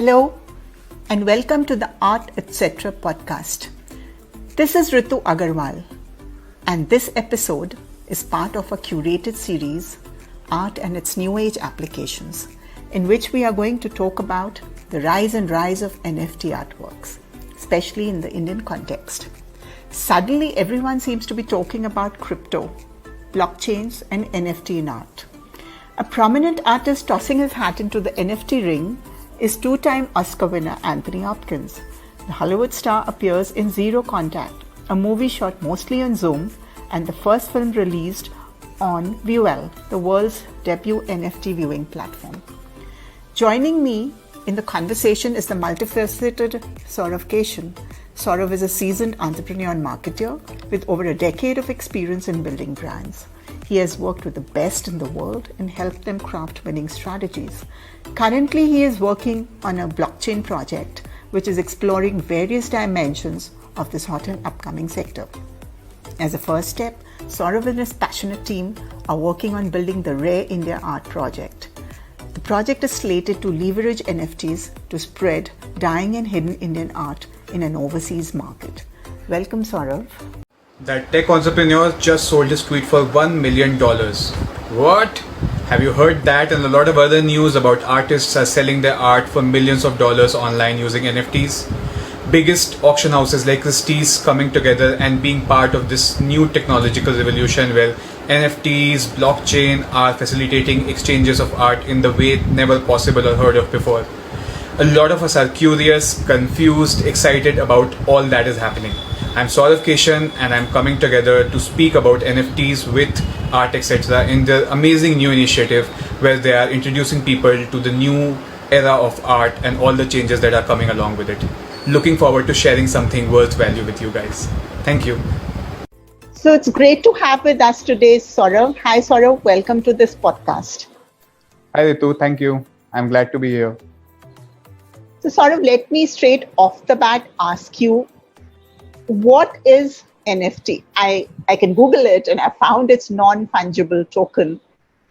Hello and welcome to the Art Etc. podcast. This is Ritu Agarwal and this episode is part of a curated series, Art and its New Age Applications, in which we are going to talk about the rise of NFT artworks, especially in the Indian context. Suddenly everyone seems to be talking about crypto, blockchains and NFT in art. A prominent artist tossing his hat into the NFT ring is two-time Oscar winner Anthony Hopkins. The Hollywood star appears in Zero Contact, a movie shot mostly on Zoom and the first film released on Viewell, the world's debut NFT viewing platform. Joining me in the conversation is the multifaceted Saurav Keshan. Saurav is a seasoned entrepreneur and marketer with over a decade of experience in building brands. He has worked with the best in the world and helped them craft winning strategies. Currently, he is working on a blockchain project which is exploring various dimensions of this hot and upcoming sector. As a first step, Saurav and his passionate team are working on building the Rare India Art project. The project is slated to leverage NFTs to spread dying and hidden Indian art in an overseas market. Welcome, Saurav. That tech entrepreneur just sold his tweet for $1 million. What? Have you heard that? And a lot of other news about artists are selling their art for millions of dollars online using NFTs. Biggest auction houses like Christie's coming together and being part of this new technological revolution where NFTs, blockchain are facilitating exchanges of art in the way never possible or heard of before. A lot of us are curious, confused, excited about all that is happening. I'm Saurav Keshan and I'm coming together to speak about NFTs with Art Etc. in their amazing new initiative where they are introducing people to the new era of art and all the changes that are coming along with it. Looking forward to sharing something worth value with you guys. Thank you. So it's great to have with us today Saurav. Hi Saurav, welcome to this podcast. Hi Ritu, thank you. I'm glad to be here. So Saurav, let me straight off the bat ask you, what is NFT? I can Google it and I found it's non-fungible token,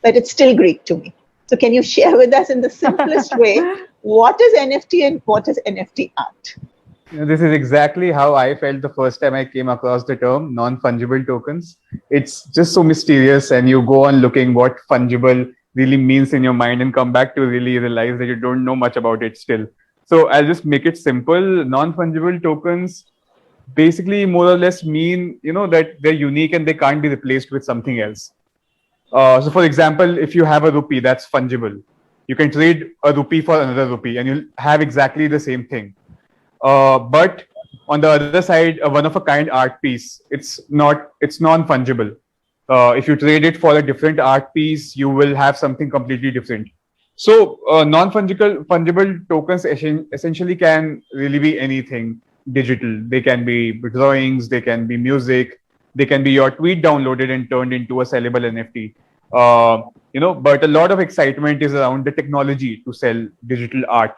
but it's still Greek to me. So can you share with us in the simplest way, what is NFT and what is NFT art? This is exactly how I felt the first time I came across the term non-fungible tokens. It's just so mysterious and you go on looking what fungible really means in your mind and come back to really realize that you don't know much about it still. So I'll just make it simple. Non-fungible tokens basically more or less mean, that they're unique and they can't be replaced with something else. So for example, if you have a rupee that's fungible, you can trade a rupee for another rupee and you'll have exactly the same thing. But on the other side, a one-of-a-kind art piece, it's non-fungible. If you trade it for a different art piece, you will have something completely different. So non-fungible tokens essentially can really be anything digital. They can be drawings, they can be music, they can be your tweet downloaded and turned into a sellable NFT. But a lot of excitement is around the technology to sell digital art.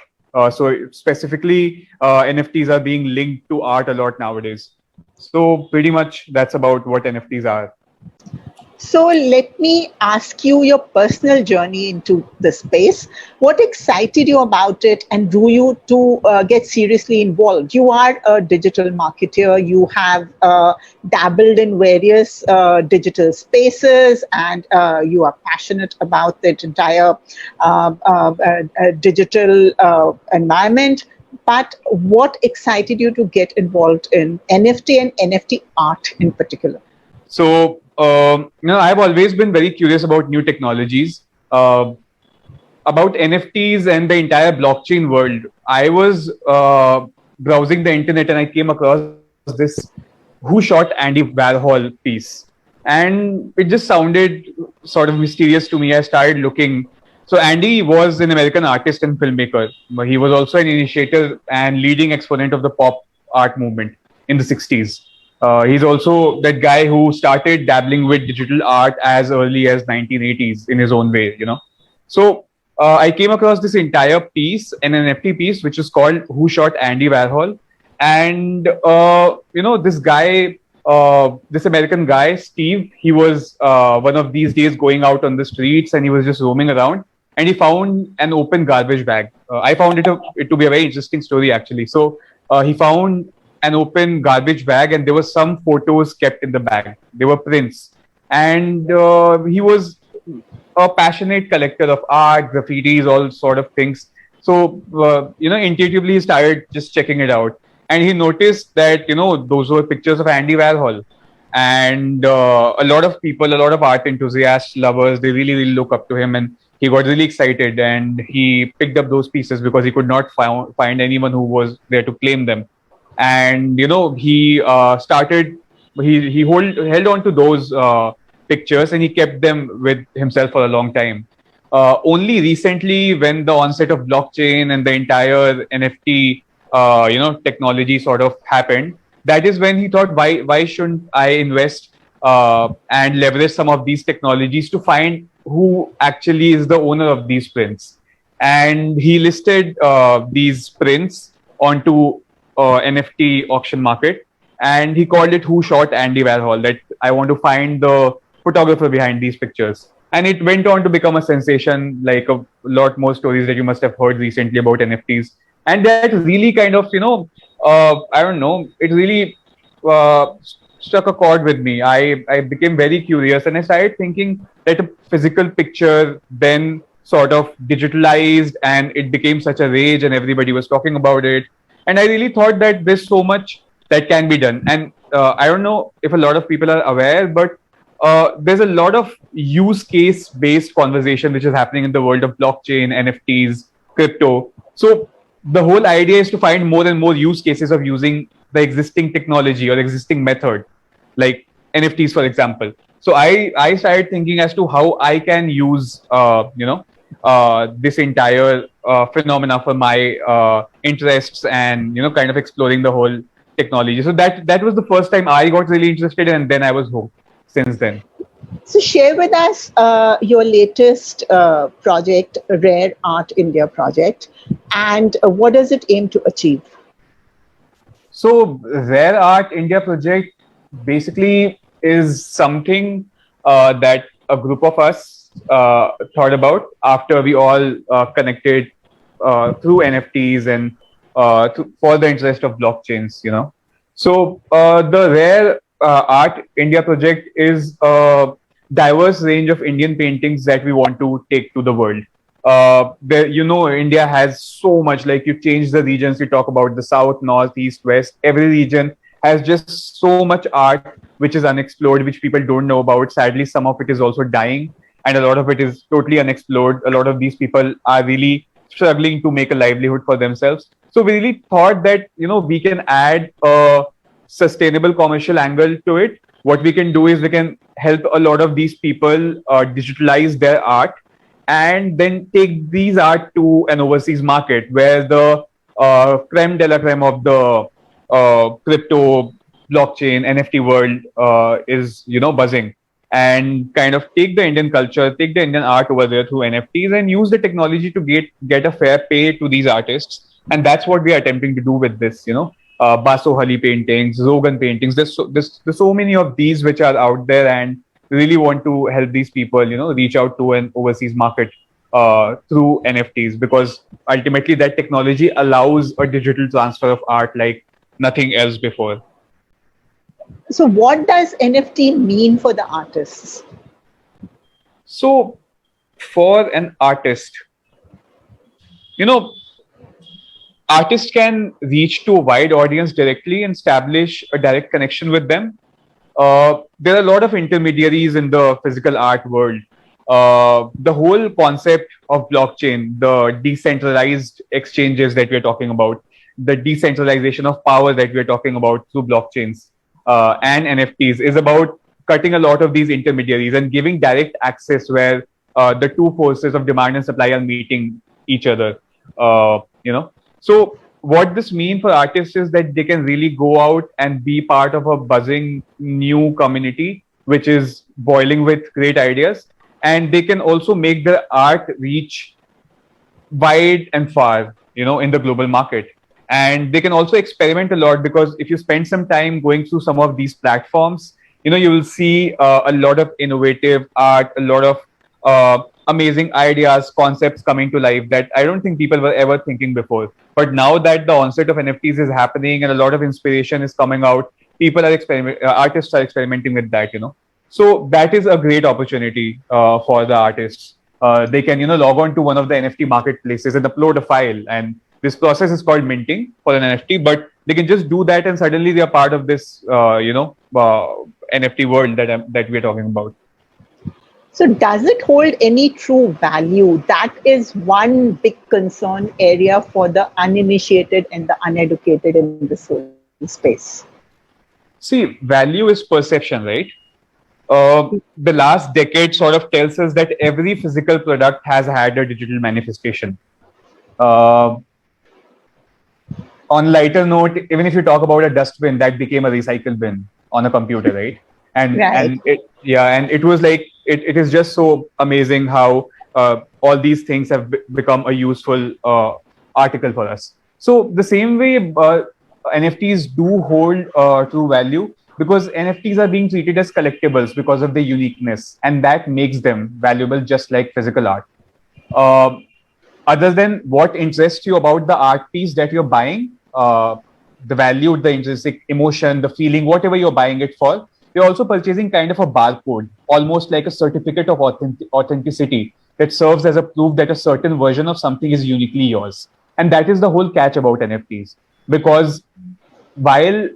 So specifically, NFTs are being linked to art a lot nowadays. So pretty much that's about what NFTs are. So let me ask you your personal journey into the space. What excited you about it and drew you to get seriously involved? You are a digital marketer. You have dabbled in various digital spaces and you are passionate about the entire digital environment. But what excited you to get involved in NFT and NFT art in particular? So, I've always been very curious about new technologies, about NFTs and the entire blockchain world. I was browsing the internet and I came across this Who Shot Andy Warhol piece. And it just sounded sort of mysterious to me. I started looking. So Andy was an American artist and filmmaker. He was also an initiator and leading exponent of the pop art movement in the 60s. He's also that guy who started dabbling with digital art as early as 1980s in his own way, So I came across this entire piece, an NFT piece, which is called Who Shot Andy Warhol. And, this guy, this American guy, Steve, he was one of these days going out on the streets and he was just roaming around. and he found an open garbage bag. I found it to be a very interesting story, actually. So he found an open garbage bag, and there were some photos kept in the bag. They were prints, and he was a passionate collector of art, graffitis, all sort of things. So intuitively he started just checking it out, and he noticed that those were pictures of Andy Warhol, and a lot of people, a lot of art enthusiasts, lovers, they really, really look up to him, and he got really excited, and he picked up those pieces because he could not find anyone who was there to claim them. And he started he held on to those pictures, and he kept them with himself for a long time. Only recently, when the onset of blockchain and the entire NFT technology sort of happened, that is when he thought, why shouldn't I invest and leverage some of these technologies to find who actually is the owner of these prints. And he listed these prints onto NFT auction market, and he called it "Who Shot Andy Warhol?" That I want to find the photographer behind these pictures. And it went on to become a sensation, like a lot more stories that you must have heard recently about NFTs. And that really kind of, I don't know, it really struck a chord with me. I became very curious, and I started thinking that a physical picture then sort of digitalized, and it became such a rage, and everybody was talking about it. And I really thought that there's so much that can be done. And I don't know if a lot of people are aware, but there's a lot of use case based conversation which is happening in the world of blockchain, NFTs, crypto. So the whole idea is to find more and more use cases of using the existing technology or existing method, like NFTs, for example. So I started thinking as to how I can use this entire phenomena for my interests, and kind of exploring the whole technology. So that was the first time I got really interested, and then I was hooked since then. So share with us your latest project, Rare Art India project, and what does it aim to achieve? So Rare Art India project basically is something that a group of us thought about after we all connected through NFTs and for the interest of blockchains, So the Rare Art India project is a diverse range of Indian paintings that we want to take to the world. India has so much, like you change the regions, you talk about the south, north, east, west, every region has just so much art which is unexplored, which people don't know about. Sadly, some of it is also dying, and a lot of it is totally unexplored. A lot of these people are really struggling to make a livelihood for themselves. So we really thought that, we can add a sustainable commercial angle to it. What we can do is we can help a lot of these people digitalize their art, and then take these art to an overseas market where the creme de la creme of the crypto, blockchain, NFT world is, buzzing, and kind of take the Indian culture, take the Indian art over there through NFTs, and use the technology to get a fair pay to these artists. And that's what we are attempting to do with this, Basohali paintings, Rogan paintings. There's so many of these which are out there, and really want to help these people, reach out to an overseas market through NFTs, because ultimately that technology allows a digital transfer of art like nothing else before. So what does NFT mean for the artists? So for an artist, artists can reach to a wide audience directly and establish a direct connection with them. There are a lot of intermediaries in the physical art world. The whole concept of blockchain, the decentralized exchanges that we're talking about, the decentralization of power that we're talking about through blockchains and NFTs is about cutting a lot of these intermediaries and giving direct access where the two forces of demand and supply are meeting each other. So what this means for artists is that they can really go out and be part of a buzzing new community which is boiling with great ideas, and they can also make their art reach wide and far, in the global market. And they can also experiment a lot, because if you spend some time going through some of these platforms, you will see a lot of innovative art, a lot of amazing ideas, concepts coming to life that I don't think people were ever thinking before. But now that the onset of NFTs is happening and a lot of inspiration is coming out, people are artists are experimenting with that, So that is a great opportunity for the artists. They can, log on to one of the NFT marketplaces and upload a file. And this process is called minting for an NFT, but they can just do that and suddenly they are part of this, NFT world that we're talking about. So does it hold any true value? That is one big concern area for the uninitiated and the uneducated in this whole space. See, value is perception, right? The last decade sort of tells us that every physical product has had a digital manifestation. On lighter note, even if you talk about a dustbin, that became a recycle bin on a computer, right? And it was like it is just so amazing how all these things have become a useful article for us. So the same way NFTs do hold true value, because NFTs are being treated as collectibles because of their uniqueness, and that makes them valuable just like physical art. Other than what interests you about the art piece that you're buying, the value, the intrinsic emotion, the feeling, whatever you're buying it for, you're also purchasing kind of a barcode, almost like a certificate of authenticity that serves as a proof that a certain version of something is uniquely yours. And that is the whole catch about NFTs. Because while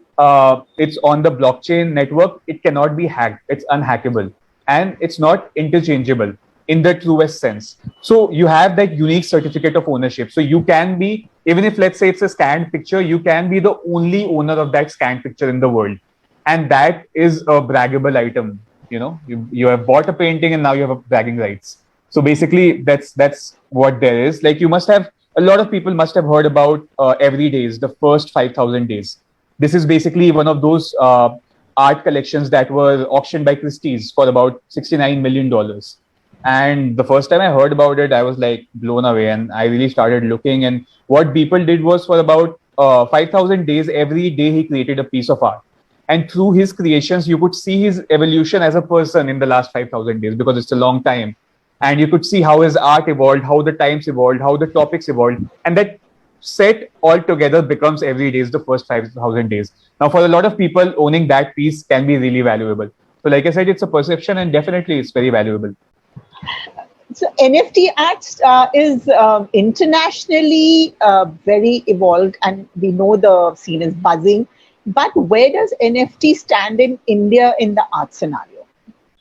it's on the blockchain network, it cannot be hacked. It's unhackable. And it's not interchangeable in the truest sense. So you have that unique certificate of ownership. So you can be, even if let's say it's a scanned picture, you can be the only owner of that scanned picture in the world. And that is a braggable item. You have bought a painting and now you have a bragging rights. So basically that's what there is. Like a lot of people must have heard about Every Days, the first 5,000 days. This is basically one of those art collections that were auctioned by Christie's for about $69 million. And the first time I heard about it, I was like blown away, and I really started looking. And what people did was, for about 5,000 days, every day he created a piece of art. And through his creations, you could see his evolution as a person in the last 5,000 days, because it's a long time. And you could see how his art evolved, how the times evolved, how the topics evolved. And that set all together becomes Every Day is the first 5,000 days. Now, for a lot of people, owning that piece can be really valuable. So like I said, it's a perception, and definitely it's very valuable. So NFT art is internationally very evolved, and we know the scene is buzzing. But where does NFT stand in India in the art scenario?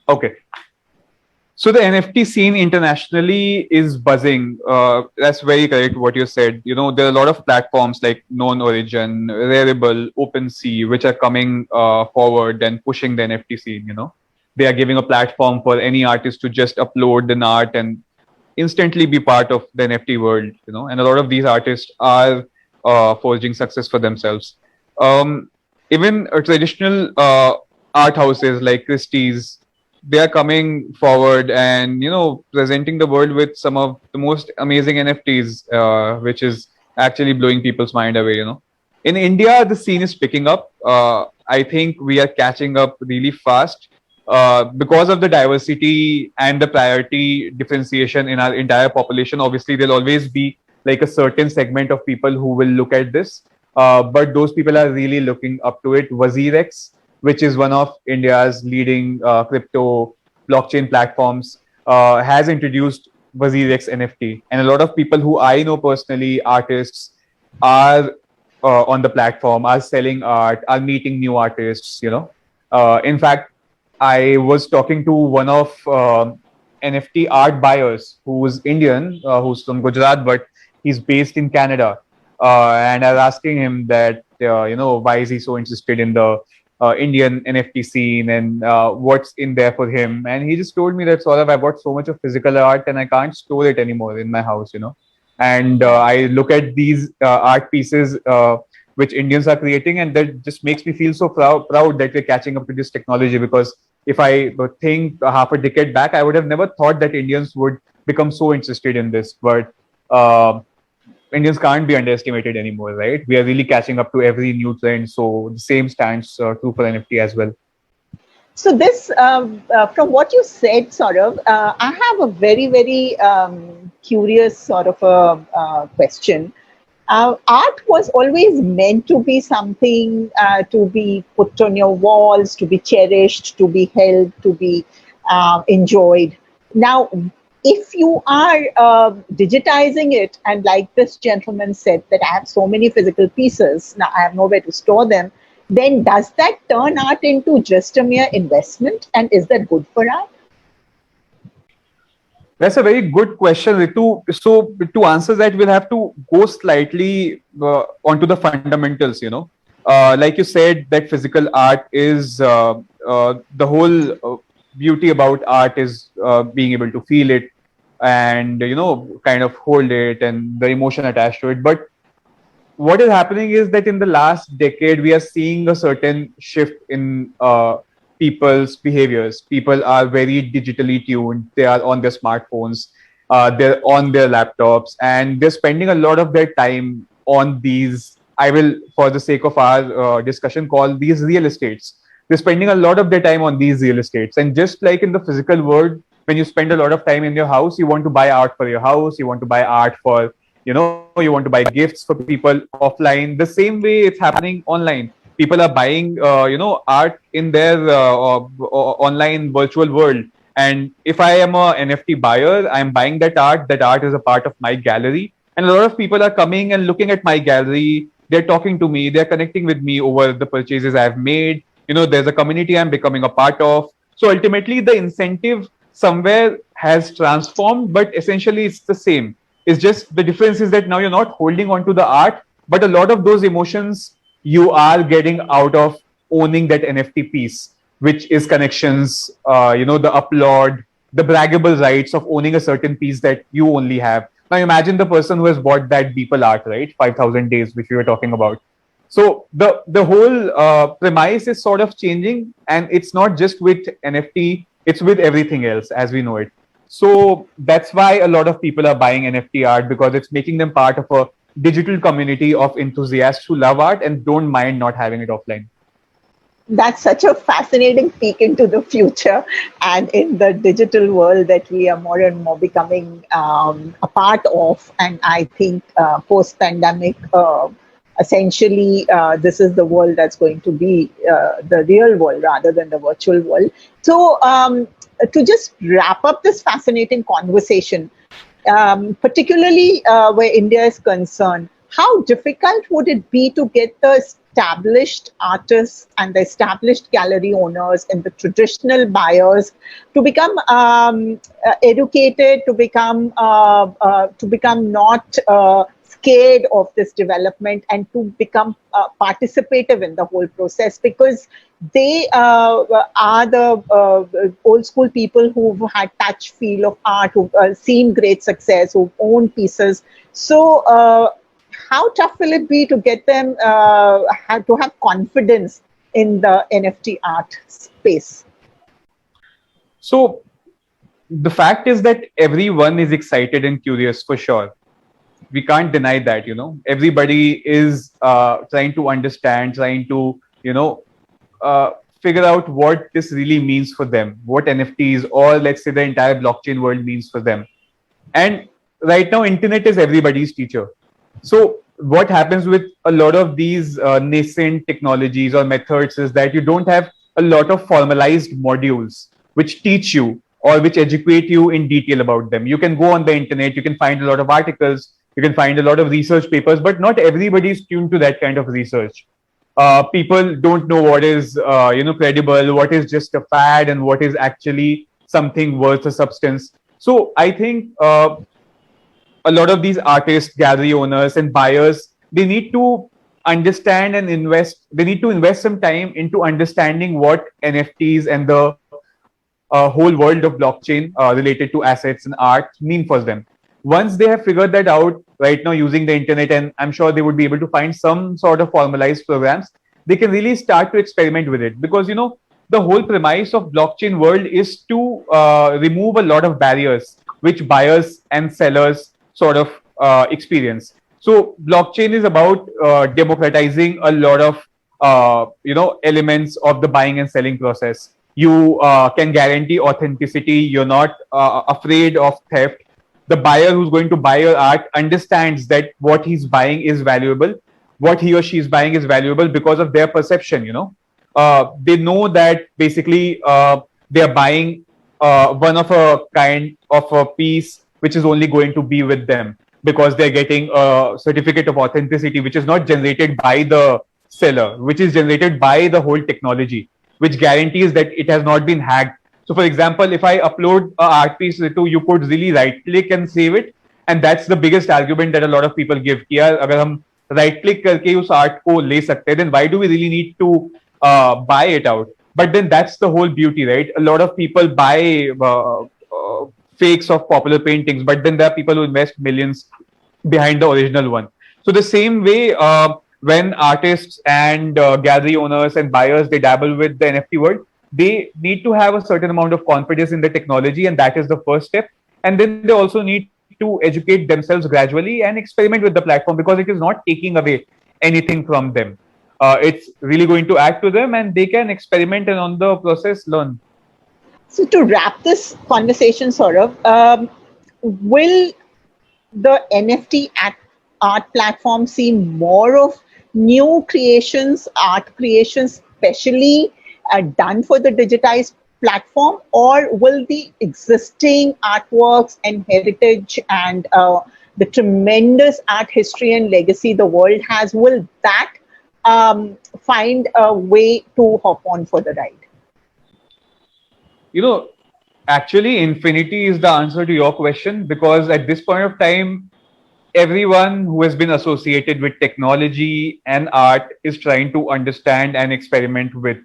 Okay. So the NFT scene internationally is buzzing. That's very correct what you said. There are a lot of platforms like Known Origin, Rarible, OpenSea, which are coming forward and pushing the NFT scene. They are giving a platform for any artist to just upload an art and instantly be part of the NFT world. And a lot of these artists are forging success for themselves. Even traditional art houses like Christie's, they are coming forward and presenting the world with some of the most amazing NFTs, which is actually blowing people's mind away. In India, the scene is picking up. I think we are catching up really fast because of the diversity and the priority differentiation in our entire population. Obviously, there'll always be like a certain segment of people who will look at this. But those people are really looking up to it. WazirX, which is one of India's leading crypto blockchain platforms, has introduced WazirX NFT. And a lot of people who I know personally, artists, are on the platform, are selling art, are meeting new artists, In fact, I was talking to one of NFT art buyers who's Indian, who's from Gujarat, but he's based in Canada. And I was asking him that, why is he so interested in the Indian NFT scene and what's in there for him. And he just told me that, Saurav, I bought so much of physical art and I can't store it anymore in my house, And I look at these art pieces which Indians are creating, and that just makes me feel so proud that we're catching up to this technology. Because if I think half a decade back, I would have never thought that Indians would become so interested in this. But Indians can't be underestimated anymore, right? We are really catching up to every new trend. So the same stands true for NFT as well. So this, from what you said, Saurav, I have a very, very curious sort of a question. Art was always meant to be something to be put on your walls, to be cherished, to be held, to be enjoyed. Now, if you are digitizing it, and like this gentleman said, that I have so many physical pieces, now I have nowhere to store them, then does that turn art into just a mere investment? And is that good for art? That's a very good question, Ritu. So to answer that, we'll have to go slightly onto the fundamentals. Like you said, that physical art is the whole beauty about art is being able to feel it and kind of hold it and the emotion attached to it. But what is happening is that in the last decade, we are seeing a certain shift in people's behaviors. People are very digitally tuned. They are on their smartphones, they're on their laptops, and they're spending a lot of their time on these. I will, for the sake of our discussion, call these real estates. They're spending a lot of their time on these real estates. And just like in the physical world, when you spend a lot of time in your house, you want to buy art for your house, you want to buy art for you want to buy gifts for people offline. The same way it's happening online. People are buying art in their online virtual world. And if I am a NFT buyer, I'm buying that art. That art is a part of my gallery, and a lot of people are coming and looking at my gallery. They're talking to me, they're connecting with me over the purchases I've made. There's a community I'm becoming a part of. So ultimately the incentive somewhere has transformed, but essentially it's the same. It's just the difference is that now you're not holding on to the art, but a lot of those emotions you are getting out of owning that NFT piece, which is connections, the upload, the braggable rights of owning a certain piece that you only have. Now imagine the person who has bought that Beeple art, right? 5,000 days, which we were talking about. So the whole premise is sort of changing, and it's not just with NFT, it's with everything else as we know it. So that's why a lot of people are buying NFT art, because it's making them part of a digital community of enthusiasts who love art and don't mind not having it offline. That's such a fascinating peek into the future and in the digital world that we are more and more becoming a part of. And I think post-pandemic, essentially, this is the world that's going to be the real world rather than the virtual world. So to just wrap up this fascinating conversation, particularly where India is concerned, how difficult would it be to get the established artists and the established gallery owners and the traditional buyers to become educated, to become not scared of this development, and to become participative in the whole process, because they are the old school people who've had touch, feel of art, who've seen great success, who've owned pieces. So how tough will it be to get them to have confidence in the NFT art space? So the fact is that everyone is excited and curious for sure. We can't deny that, everybody is trying to understand, trying to, figure out what this really means for them, what NFTs or let's say the entire blockchain world means for them. And right now, internet is everybody's teacher. So what happens with a lot of these nascent technologies or methods is that you don't have a lot of formalized modules which teach you or which educate you in detail about them. You can go on the internet, you can find a lot of articles, you can find a lot of research papers, but not everybody is tuned to that kind of research. People don't know what is credible, what is just a fad, and what is actually something worth a substance. So I think a lot of these artists, gallery owners, and buyers, they need to understand and invest. They need to invest some time into understanding what NFTs and the whole world of blockchain related to assets and art mean for them. Once they have figured that out right now using the internet, and I'm sure they would be able to find some sort of formalized programs, they can really start to experiment with it. Because, the whole premise of blockchain world is to remove a lot of barriers which buyers and sellers sort of experience. So blockchain is about democratizing a lot of elements of the buying and selling process. You can guarantee authenticity. You're not afraid of theft. The buyer who's going to buy your art understands that what he's buying is valuable. What he or she is buying is valuable because of their perception. They know that basically they're buying one of a kind of a piece which is only going to be with them, because they're getting a certificate of authenticity which is not generated by the seller, which is generated by the whole technology, which guarantees that it has not been hacked. So, for example, if I upload an art piece, Ritu, you could really right click and save it. And that's the biggest argument that a lot of people give. कि यार अगर हम right click करके उस art को ले सकते हैं, then why do we really need to buy it out? But then that's the whole beauty, right? A lot of people buy fakes of popular paintings, but then there are people who invest millions behind the original one. So the same way, when artists and gallery owners and buyers, they dabble with the NFT world, they need to have a certain amount of confidence in the technology, and that is the first step. And then they also need to educate themselves gradually and experiment with the platform, because it is not taking away anything from them. It's really going to add to them, and they can experiment and on the process learn. So to wrap this conversation, Saurav, will the NFT art platform see more of new creations, art creations, specially done for the digitized platform, or will the existing artworks and heritage and the tremendous art history and legacy the world has, will that find a way to hop on for the ride? Actually, infinity is the answer to your question, because at this point of time, everyone who has been associated with technology and art is trying to understand and experiment with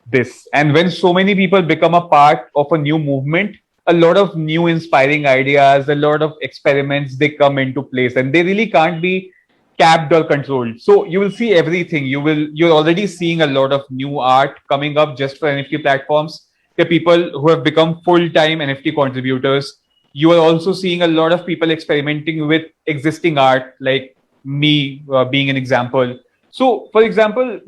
this. And when so many people become a part of a new movement, a lot of new inspiring ideas, a lot of experiments, they come into place, and they really can't be capped or controlled. So you will see everything. You're already seeing a lot of new art coming up just for NFT platforms. There are people who have become full-time NFT contributors. You are also seeing a lot of people experimenting with existing art, like me being an example. So, for example,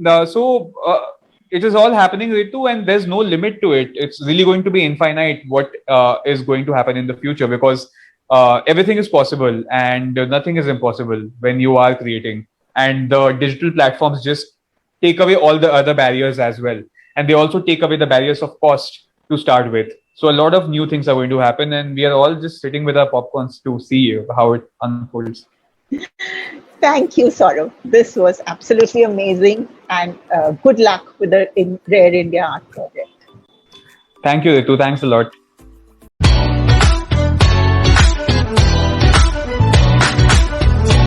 it is all happening, Ritu, and there's no limit to it. It's really going to be infinite what is going to happen in the future, because everything is possible and nothing is impossible when you are creating. And the digital platforms just take away all the other barriers as well. And they also take away the barriers of cost to start with. So a lot of new things are going to happen, and we are all just sitting with our popcorns to see how it unfolds. Thank you, Saurav. This was absolutely amazing, and good luck with the Rare India Art project. Thank you, Ritu. Thanks a lot.